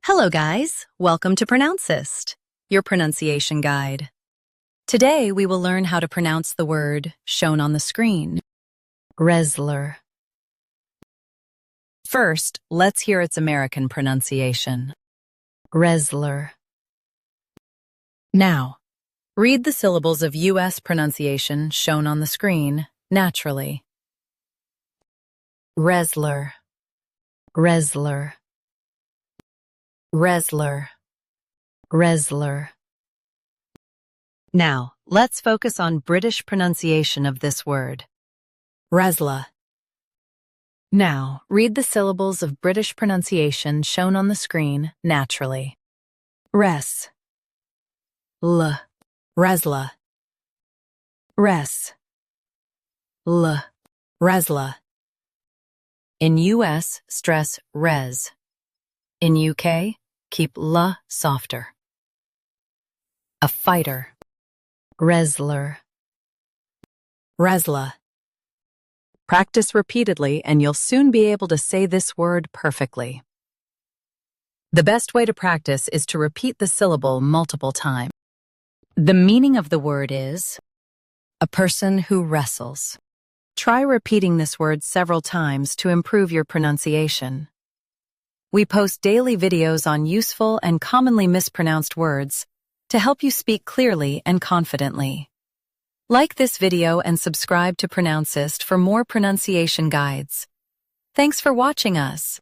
Hello guys, welcome to Pronouncist, your pronunciation guide. Today we will learn how to pronounce the word shown on the screen, wrestler. First, let's hear its American pronunciation, wrestler. Now, read the syllables of U.S. pronunciation shown on the screen naturally. Wrestler, wrestler. Wrestler, wrestler. Now, let's focus on British pronunciation of this word, wrestler. Now, read the syllables of British pronunciation shown on the screen naturally. Res, l, wrestler. Res, l, wrestler. In U.S., stress res. In UK, keep l softer. A fighter, wrestler. Wrestler. Practice repeatedly and you'll soon be able to say this word perfectly. The best way to practice is to repeat the syllable multiple times. The meaning of the word is a person who wrestles. Try repeating this word several times to improve your pronunciation. We post daily videos on useful and commonly mispronounced words to help you speak clearly and confidently. Like this video and subscribe to Pronouncist for more pronunciation guides. Thanks for watching us.